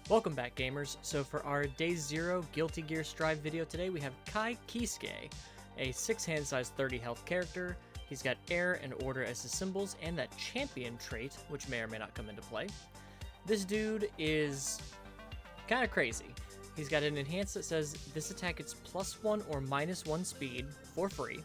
Welcome back, gamers. So for our Day 0 Guilty Gear Strive video today, we have Ky Kiske, a 6-hand size 30 health character. He's got air and order as his symbols, and that champion trait, which may or may not come into play. This dude is kind of crazy. He's got an enhance that says this attack gets +1 or -1 speed for free,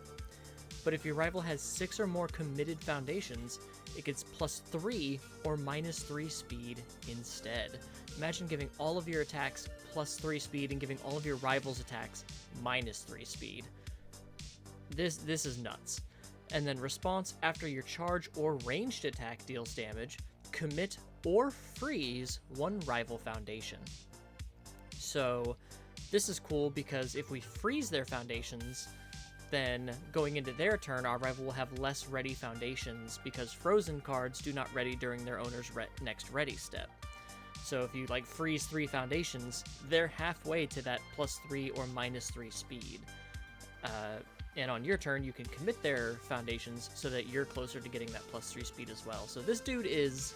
but if your rival has 6 or more committed foundations, it gets +3 or -3 speed instead. Imagine giving all of your attacks +3 speed and giving all of your rivals' attacks -3 speed. This is nuts. And then response after your charge or ranged attack deals damage, commit or freeze one rival foundation. So this is cool because if we freeze their foundations, then going into their turn, our rival will have less ready foundations because frozen cards do not ready during their owner's next ready step. So if you freeze 3 foundations, they're halfway to that +3 or -3 speed. And on your turn, you can commit their foundations so that you're closer to getting that +3 speed as well. So this dude is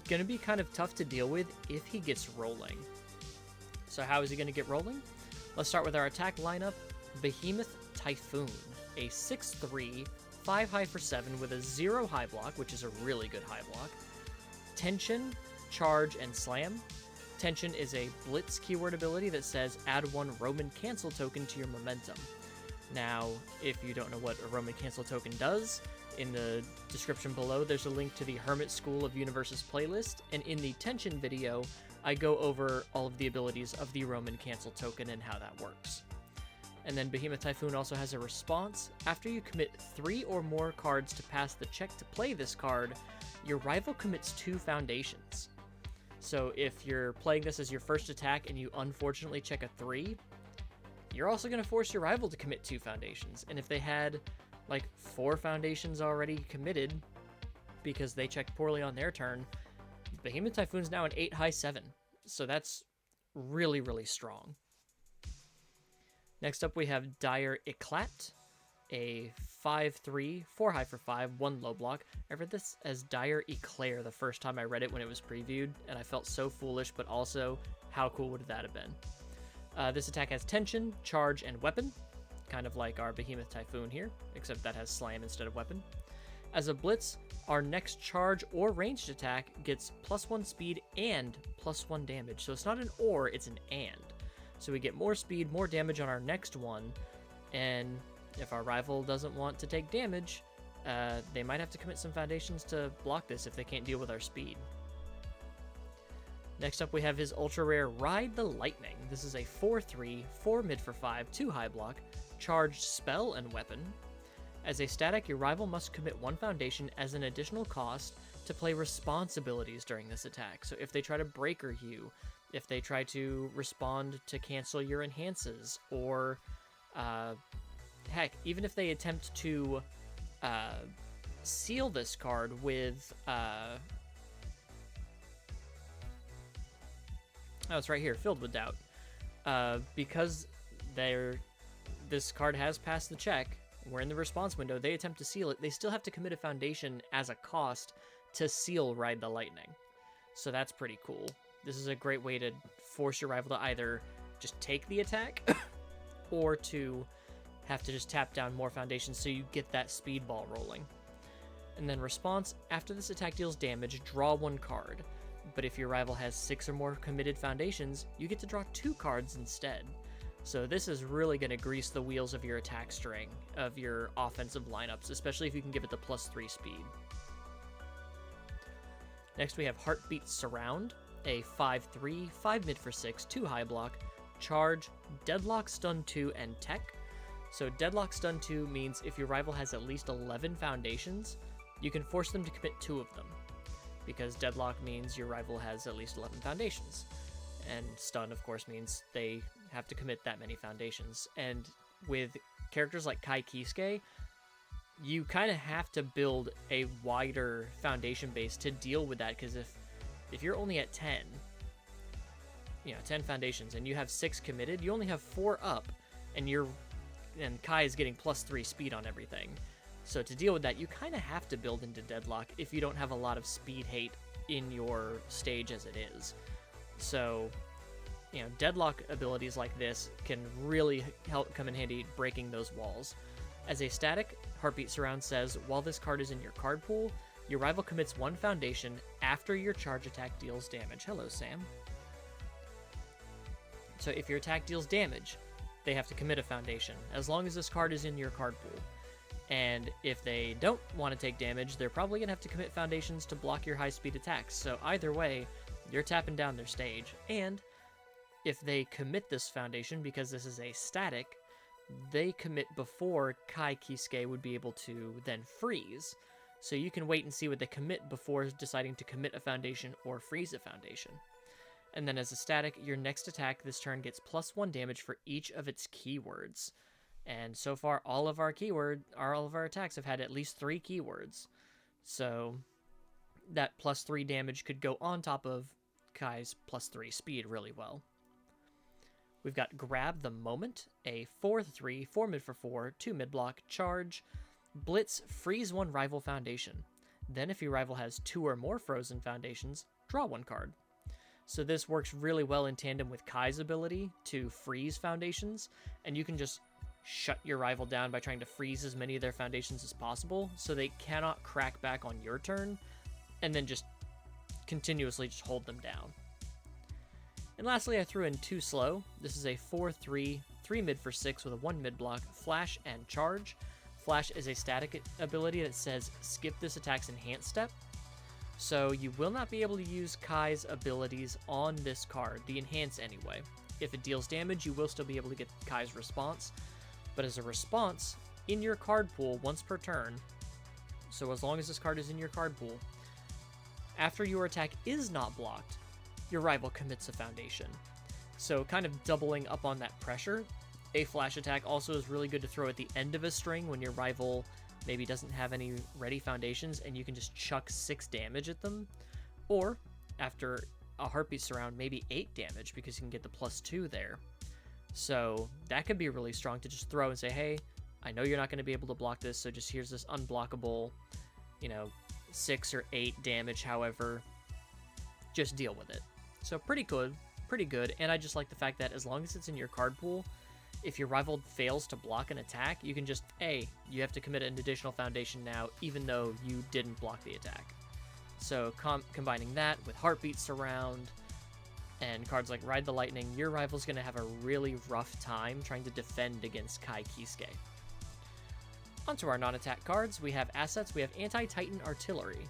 going to be kind of tough to deal with if he gets rolling. So how is he going to get rolling? Let's start with our attack lineup. Behemoth Typhoon, a 6/3, 5 high for 7 with a 0 high block, which is a really good high block. Tension, Charge, and Slam. Tension is a Blitz keyword ability that says add 1 Roman cancel token to your momentum. Now, if you don't know what a Roman cancel token does, in the description below there's a link to the Hermit School of Universus playlist, and in the Tension video, I go over all of the abilities of the Roman cancel token and how that works. And then Behemoth Typhoon also has a response. After you commit 3 or more cards to pass the check to play this card, your rival commits 2 foundations. So if you're playing this as your first attack and you unfortunately check a 3, you're also going to force your rival to commit 2 foundations. And if they had 4 foundations already committed because they checked poorly on their turn, Behemoth Typhoon's now an 8 high 7. So that's really, really strong. Next up, we have Dire Eclat, a 5/3, 4 high for 5, 1 low block. I read this as Dire Eclair the first time I read it when it was previewed, and I felt so foolish, but also, how cool would that have been? This attack has Tension, Charge, and Weapon, kind of like our Behemoth Typhoon here, except that has Slam instead of Weapon. As a Blitz, our next charge or ranged attack gets +1 speed and +1 damage. So it's not an or, it's an and. So we get more speed, more damage on our next one, and if our rival doesn't want to take damage, they might have to commit some foundations to block this if they can't deal with our speed. Next up, we have his ultra rare Ride the Lightning. This is a 4/3, 4 mid for 5, 2 high block, charged spell and weapon. As a static, your rival must commit 1 foundation as an additional cost to play responsibilities during this attack. So if they try to breaker you, if they try to respond to cancel your enhances, or heck, even if they attempt to seal this card with oh, it's right here, Filled with Doubt. Because this card has passed the check, we're in the response window, they attempt to seal it, they still have to commit a foundation as a cost to seal Ride the Lightning. So that's pretty cool. This is a great way to force your rival to either just take the attack or to have to just tap down more foundations so you get that speed ball rolling. And then response, after this attack deals damage, draw 1 card. But if your rival has 6 or more committed foundations, you get to draw 2 cards instead. So this is really going to grease the wheels of your attack string, of your offensive lineups, especially if you can give it the +3 speed. Next we have Heartbeat Surround, a 5/3, 5 mid for 6, 2 high block, charge, deadlock, stun 2, and tech. So deadlock stun 2 means if your rival has at least 11 foundations, you can force them to commit 2 of them, because deadlock means your rival has at least 11 foundations. And stun, of course, means they have to commit that many foundations. And with characters like Ky Kiske, you kind of have to build a wider foundation base to deal with that, because if you're only at 10, 10 foundations, and you have 6 committed, you only have 4 up, and Ky is getting +3 speed on everything. So to deal with that, you kind of have to build into deadlock if you don't have a lot of speed hate in your stage as it is. So, deadlock abilities like this can really help come in handy breaking those walls. As a static, Heartbeat Surround says, while this card is in your card pool, your rival commits 1 foundation after your charge attack deals damage. Hello, Sam. So if your attack deals damage, they have to commit a foundation, as long as this card is in your card pool. And if they don't want to take damage, they're probably going to have to commit foundations to block your high-speed attacks. So either way, you're tapping down their stage. And if they commit this foundation, because this is a static, they commit before Ky Kiske would be able to then freeze. So you can wait and see what they commit before deciding to commit a foundation or freeze a foundation. And then as a static, your next attack this turn gets +1 damage for each of its keywords. And so far, all of our attacks have had at least 3 keywords. So that +3 damage could go on top of Ky's +3 speed really well. We've got Grab the Moment, a 4/3, 4 mid for 4, 2 mid block, charge, blitz, freeze 1 rival foundation. Then if your rival has 2 or more frozen foundations, draw 1 card. So this works really well in tandem with Ky's ability to freeze foundations, and you can just shut your rival down by trying to freeze as many of their foundations as possible so they cannot crack back on your turn, and then just continuously just hold them down. And lastly, I threw in Too Slow. This is a 4/3, 3 mid for 6 with a 1 mid block, flash, and charge. Flash is a static ability that says skip this attack's enhanced step. So you will not be able to use Ky's abilities on this card, the enhance anyway. If it deals damage, you will still be able to get Ky's response. But as a response, in your card pool once per turn, so as long as this card is in your card pool, after your attack is not blocked, your rival commits a foundation. So kind of doubling up on that pressure. A flash attack also is really good to throw at the end of a string when your rival maybe doesn't have any ready foundations and you can just chuck 6 damage at them. Or after a Heartbeat Surround, maybe 8 damage because you can get the +2 there. So that could be really strong to just throw and say, hey, I know you're not going to be able to block this, so just here's this unblockable, 6 or 8 damage, however, just deal with it. So pretty good, and I just like the fact that as long as it's in your card pool, if your rival fails to block an attack, you can just, you have to commit an additional foundation now, even though you didn't block the attack. So combining that with Heartbeat Surround and cards like Ride the Lightning, your rival's going to have a really rough time trying to defend against Ky Kiske. Onto our non-attack cards, we have assets. We have Anti-Titan Artillery,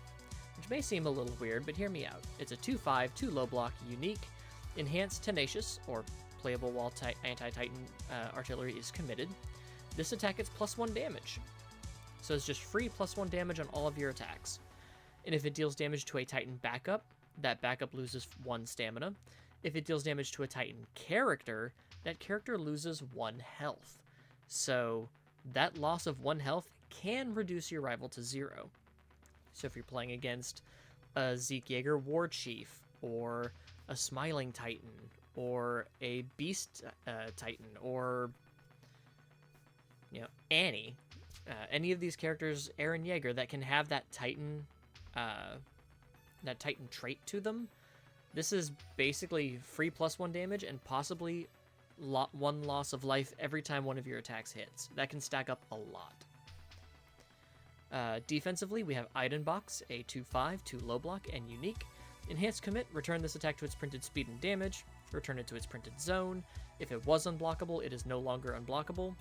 which may seem a little weird, but hear me out. It's a 2/5, 2 low block, unique, enhanced Tenacious, or playable while Anti-Titan Artillery is committed. This attack gets +1 damage. So it's just free +1 damage on all of your attacks. And if it deals damage to a Titan backup, that backup loses 1 stamina. If it deals damage to a Titan character, that character loses 1 health. So that loss of 1 health can reduce your rival to 0. So if you're playing against a Zeke Yeager War Chief, or a Smiling Titan, or a Beast Titan, or Annie, any of these characters, Eren Yeager, that can have that Titan trait to them, this is basically free +1 damage and possibly 1 loss of life every time one of your attacks hits. That can stack up a lot. Defensively, we have Eidenbox, a 2/5, 2 low block, and unique. Enhanced Commit, return this attack to its printed speed and damage. Return it to its printed zone. If it was unblockable, it is no longer unblockable.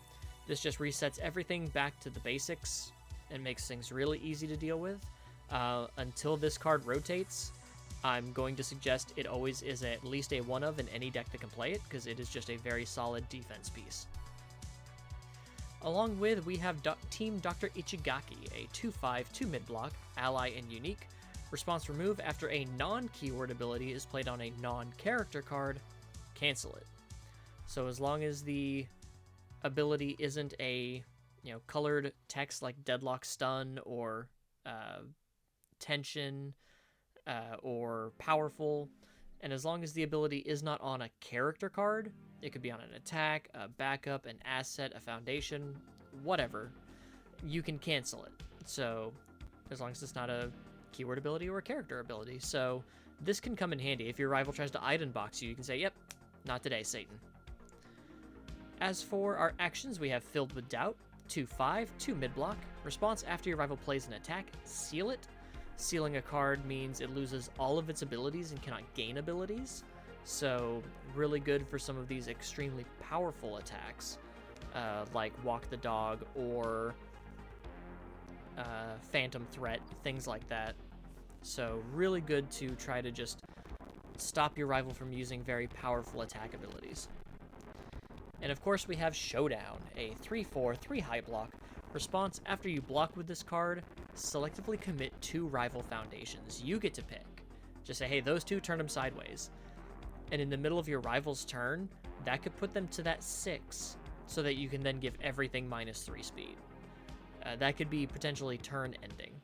This just resets everything back to the basics and makes things really easy to deal with. Until this card rotates, I'm going to suggest it always is at least a 1-of in any deck that can play it, because it is just a very solid defense piece. Along with, we have Team Dr. Ichigaki, a 2/5, 2 mid block, ally, and unique. Response remove after a non-keyword ability is played on a non-character card, cancel it. So as long as the ability isn't a colored text like Deadlock Stun or Tension or Powerful, and as long as the ability is not on a character card, it could be on an attack, a backup, an asset, a foundation, whatever, you can cancel it. So as long as it's not a keyword ability or a character ability. So this can come in handy. If your rival tries to item box you, you can say, yep, not today, Satan. As for our actions, we have Filled with Doubt, 2/5, 2 mid-block. Response after your rival plays an attack, seal it. Sealing a card means it loses all of its abilities and cannot gain abilities. So really good for some of these extremely powerful attacks, like Walk the Dog or Phantom Threat, things like that. So really good to try to just stop your rival from using very powerful attack abilities. And of course we have Showdown, a 3/4, 3 high block. Response after you block with this card, selectively commit 2 rival foundations. You get to pick. Just say, hey, those 2, turn them sideways. And in the middle of your rival's turn, that could put them to that 6, so that you can then give everything -3 speed. That could be potentially turn ending.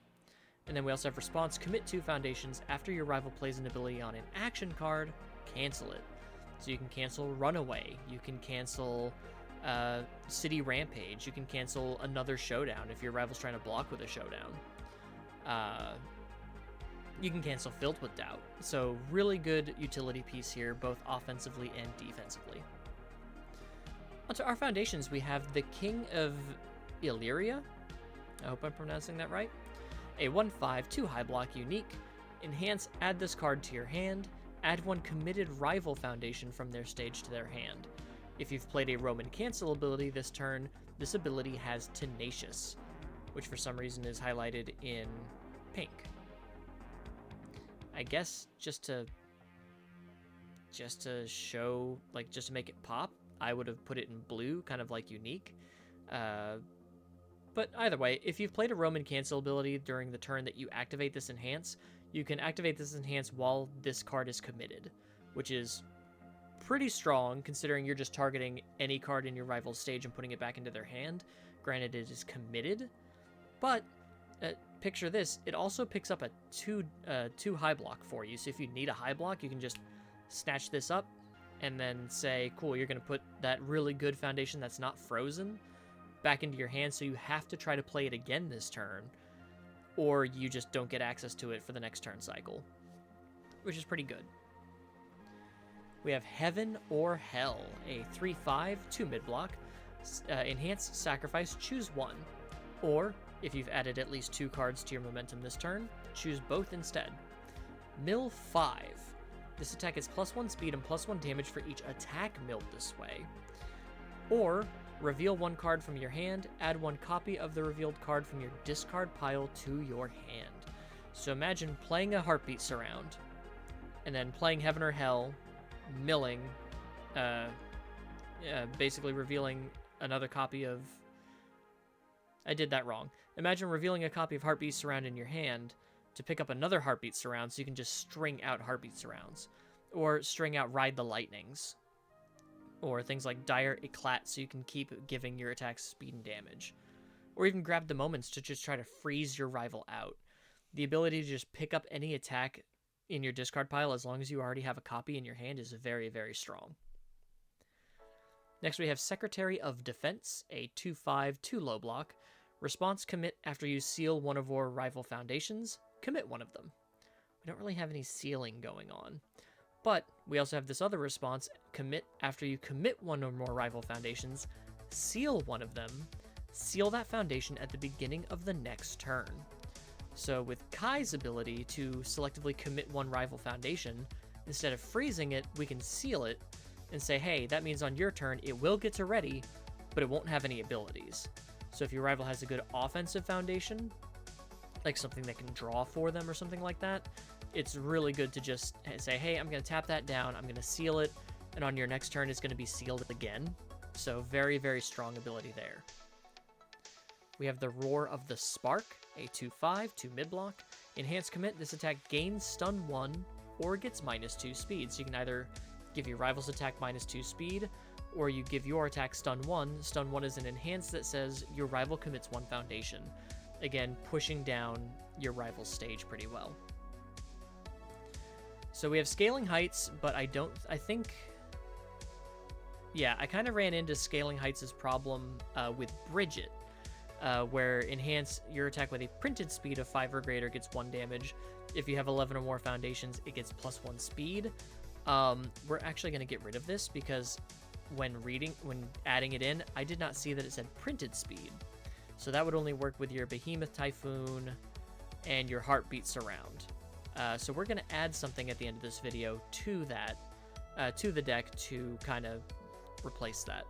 And then we also have Response, commit 2 foundations. After your rival plays an ability on an action card, cancel it. So you can cancel Runaway, you can cancel City Rampage, you can cancel another Showdown if your rival's trying to block with a Showdown. You can cancel Filled with Doubt. So really good utility piece here, both offensively and defensively. Onto our foundations, we have the King of Illyria. I hope I'm pronouncing that right. A 1/5, 2 high block unique. Enhance, add this card to your hand. Add 1 committed rival foundation from their stage to their hand. If you've played a Roman cancel ability this turn, this ability has Tenacious, which for some reason is highlighted in pink. I guess just to show, like, just to make it pop, I would have put it in blue, kind of like unique. But either way, if you've played a Roman cancel ability during the turn that you activate this enhance, you can activate this enhance while this card is committed, which is pretty strong considering you're just targeting any card in your rival's stage and putting it back into their hand. Granted, it is committed, but picture this, it also picks up a 2 high block for you. So if you need a high block, you can just snatch this up and then say, cool, you're going to put that really good foundation that's not frozen back into your hand, so you have to try to play it again this turn, or you just don't get access to it for the next turn cycle, which is pretty good. We have Heaven or Hell, a 3/5, 2 mid-block. Enhance, sacrifice, choose 1. Or, if you've added at least 2 cards to your momentum this turn, choose both instead. Mill 5. This attack is +1 speed and +1 damage for each attack milled this way. Or, reveal 1 card from your hand, add 1 copy of the revealed card from your discard pile to your hand. So imagine playing a Heartbeat Surround, and then playing Heaven or Hell, milling, basically revealing another copy of... I did that wrong. Imagine revealing a copy of Heartbeat Surround in your hand to pick up another Heartbeat Surround so you can just string out Heartbeat Surrounds. Or string out Ride the Lightnings. Or things like Dire Eclat so you can keep giving your attacks speed and damage. Or even grab the moments to just try to freeze your rival out. The ability to just pick up any attack in your discard pile as long as you already have a copy in your hand is very, very strong. Next we have Secretary of Defense, a 2/5, 2 low block. Response, commit after you seal one of our rival foundations. Commit one of them. We don't really have any sealing going on. But we also have this other response, commit after you commit 1 or more rival foundations, seal one of them, seal that foundation at the beginning of the next turn. So with Ky's ability to selectively commit 1 rival foundation, instead of freezing it, we can seal it and say, hey, that means on your turn it will get to ready, but it won't have any abilities. So if your rival has a good offensive foundation, like something that can draw for them or something like that, it's really good to just say, hey, I'm going to tap that down, I'm going to seal it, and on your next turn it's going to be sealed again. So very, very strong ability there. We have the Roar of the Spark, a 2/5, 2 mid-block. Enhance commit, this attack gains stun 1 or gets -2 speed. So you can either give your rival's attack -2 speed, or you give your attack stun 1. Stun 1 is an enhance that says your rival commits 1 foundation. Again, pushing down your rival's stage pretty well. So we have Scaling Heights, but I kind of ran into Scaling Heights' problem with Bridget. where enhance your attack with a printed speed of 5 or greater gets 1 damage. If you have 11 or more foundations, it gets +1 speed. We're actually going to get rid of this because when adding it in, I did not see that it said printed speed. So that would only work with your Behemoth Typhoon and your Heartbeat Surround. So we're going to add something at the end of this video to that, to the deck to kind of replace that.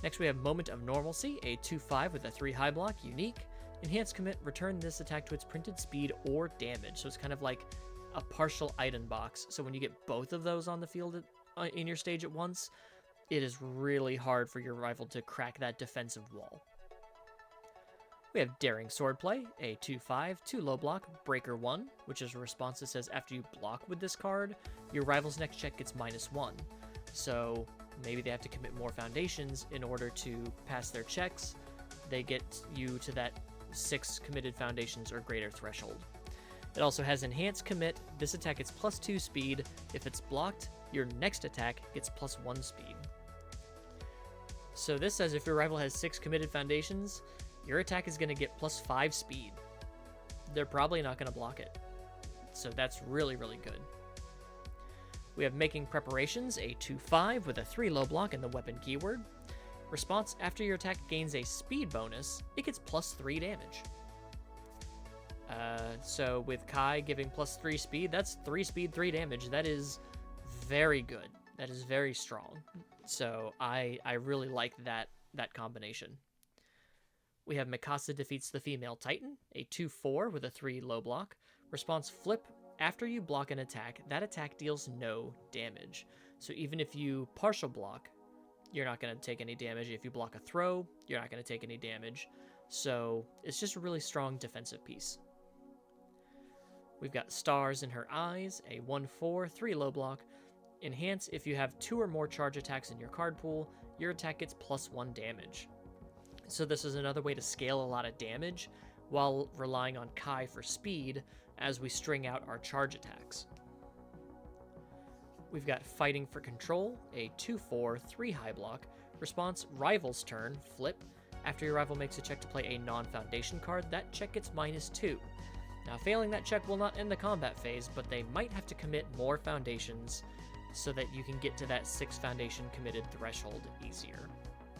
Next we have Moment of Normalcy, a 2/5 with a 3 high block, unique. Enhance commit, return this attack to its printed speed or damage. So it's kind of like a partial item box. So when you get both of those on the field in your stage at once, it is really hard for your rival to crack that defensive wall. We have Daring Swordplay, a 2/5, 2 low block, Breaker 1, which is a response that says after you block with this card, your rival's next check gets -1. So maybe they have to commit more foundations in order to pass their checks. They get you to that 6 committed foundations or greater threshold. It also has Enhance Commit. This attack gets +2 speed. If it's blocked, your next attack gets +1 speed. So this says if your rival has 6 committed foundations, your attack is going to get +5 speed. They're probably not going to block it. So that's really, really good. We have Making Preparations, a 2/5 with a 3 low block and the weapon keyword. Response, after your attack gains a speed bonus, it gets +3 damage. So with Ky giving +3 speed, that's 3 speed, 3 damage. That is very good. That is very strong. So I really like that combination. We have Mikasa defeats the female Titan, a 2/4 with a 3 low block. Response, flip. After you block an attack, that attack deals no damage. So even if you partial block, you're not going to take any damage. If you block a throw, you're not going to take any damage. So it's just a really strong defensive piece. We've got Stars in Her Eyes, a 1/4, 3 low block. Enhance, if you have 2 or more charge attacks in your card pool, your attack gets +1 damage. So this is another way to scale a lot of damage while relying on Ky for speed as we string out our charge attacks. We've got Fighting for Control, a 2/4, 3 high block. Response, rival's turn, flip. After your rival makes a check to play a non-foundation card, that check gets -2. Now failing that check will not end the combat phase, but they might have to commit more foundations so that you can get to that 6 foundation committed threshold easier.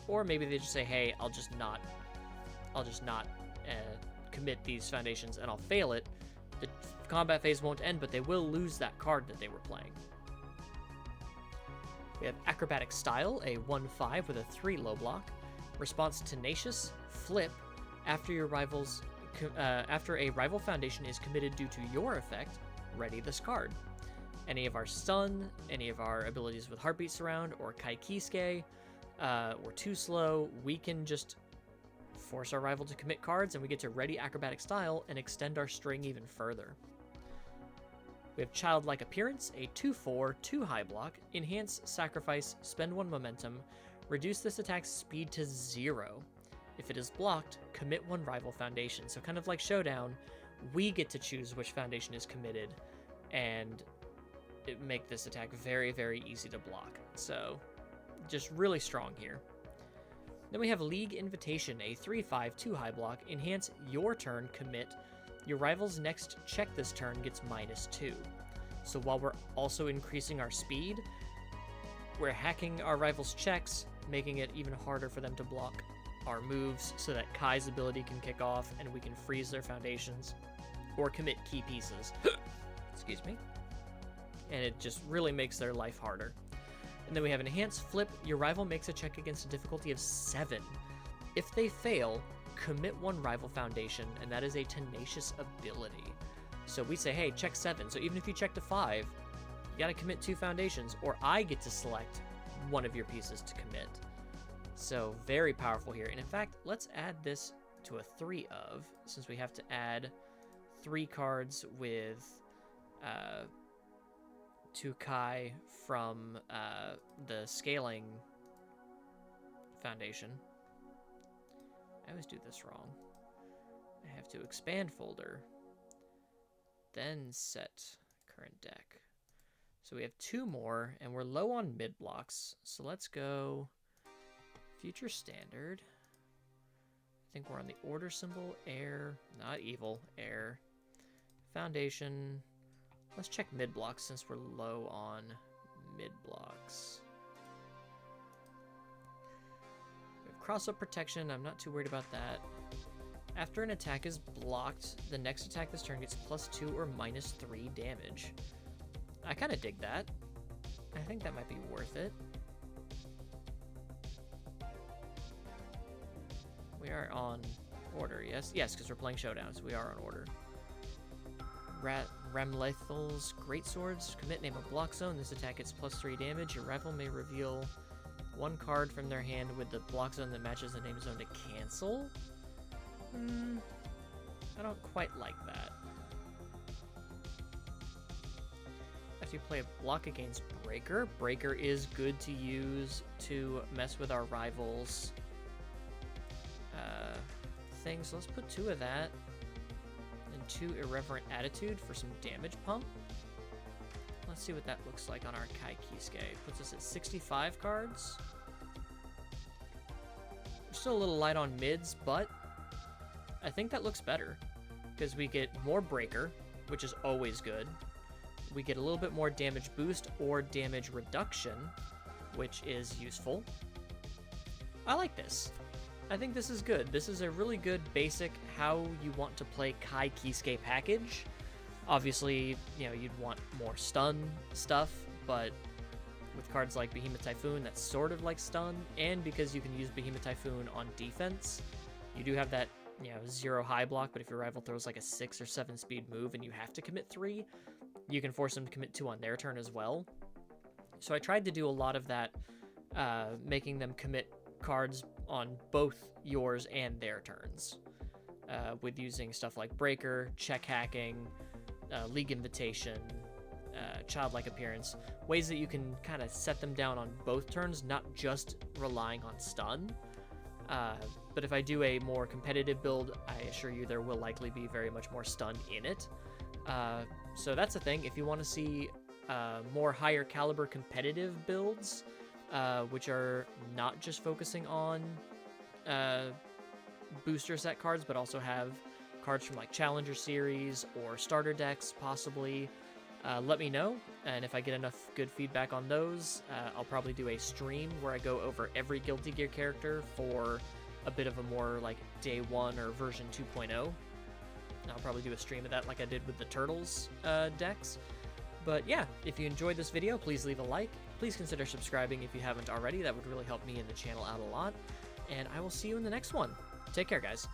Or maybe they just say, hey, I'll just not commit these foundations and I'll fail it. The combat phase won't end, but they will lose that card that they were playing. We have Acrobatic Style, a 1/5 with a 3 low block. Response, Tenacious, flip. After a rival foundation is committed due to your effect, ready this card. Any of our stun, any of our abilities with Heartbeat Surround, or Ky Kiske, or Too Slow, we can just force our rival to commit cards and we get to ready Acrobatic Style and extend our string even further. We have Childlike Appearance, a 2/4, 2 high block. Enhance, sacrifice, spend 1 momentum. Reduce this attack's speed to 0. If it is blocked, commit 1 rival foundation. So kind of like Showdown, we get to choose which foundation is committed and it make this attack very, very easy to block. So just really strong here. Then we have League Invitation, a 3/5, 2 high block. Enhance, your turn, commit. Your rival's next check this turn gets -2. So while we're also increasing our speed, we're hacking our rival's checks, making it even harder for them to block our moves so that Ky's ability can kick off and we can freeze their foundations or commit key pieces. Excuse me. And it just really makes their life harder. And then we have Enhance, flip. Your rival makes a check against a difficulty of 7. If they fail, commit 1 rival foundation, and that is a Tenacious ability. So we say, hey, check 7. So even if you check to 5, you gotta commit 2 foundations, or I get to select one of your pieces to commit. So very powerful here. And in fact, let's add this to a 3 of, since we have to add 3 cards with to Ky from the scaling foundation. I always do this wrong. I have to expand folder, then set current deck. So we have 2 more, and we're low on mid blocks. So let's go Future Standard. I think we're on the order symbol. Air, not evil, air. Foundation. Let's check mid blocks since we're low on mid blocks. We have cross-up protection. I'm not too worried about that. After an attack is blocked, the next attack this turn gets +2 or -3 damage. I kind of dig that. I think that might be worth it. We are on order, yes? Yes, because we're playing Showdowns. We are on order. Ramlethal's Greatswords. Commit, name a block zone. This attack gets +3 damage. Your rival may reveal one card from their hand with the block zone that matches the name zone to cancel. I don't quite like that. After you play a block against Breaker, Breaker is good to use to mess with our rivals' things. So let's put 2 of that and 2 Irreverent Attitude for some damage pump. Let's see what that looks like on our Ky Kiske. Puts us at 65 cards. We're still a little light on mids, but I think that looks better because we get more Breaker, which is always good. We get a little bit more damage boost or damage reduction, which is useful. I like this. I think this is good. This is a really good basic how you want to play Ky Kiske package. Obviously, you know, you'd want more stun stuff, but with cards like Behemoth Typhoon, that's sort of like stun, and because you can use Behemoth Typhoon on defense, you do have that, you know, 0 high block, but if your rival throws like a 6 or 7 speed move and you have to commit 3, you can force them to commit 2 on their turn as well. So I tried to do a lot of that, making them commit cards on both yours and their turns, with using stuff like Breaker, Check Hacking, League Invitation, Childlike Appearance, ways that you can kind of set them down on both turns, not just relying on stun. But if I do a more competitive build, I assure you there will likely be very much more stun in it. So that's the thing. If you want to see more higher caliber competitive builds, which are not just focusing on booster set cards, but also have cards from like Challenger Series or starter decks possibly, let me know. And if I get enough good feedback on those, I'll probably do a stream where I go over every Guilty Gear character for a bit of a more like day 1 or version 2.0. I'll probably do a stream of that like I did with the Turtles decks. But yeah, if you enjoyed this video, please leave a like. Please consider subscribing if you haven't already. That would really help me and the channel out a lot. And I will see you in the next one. Take care, guys.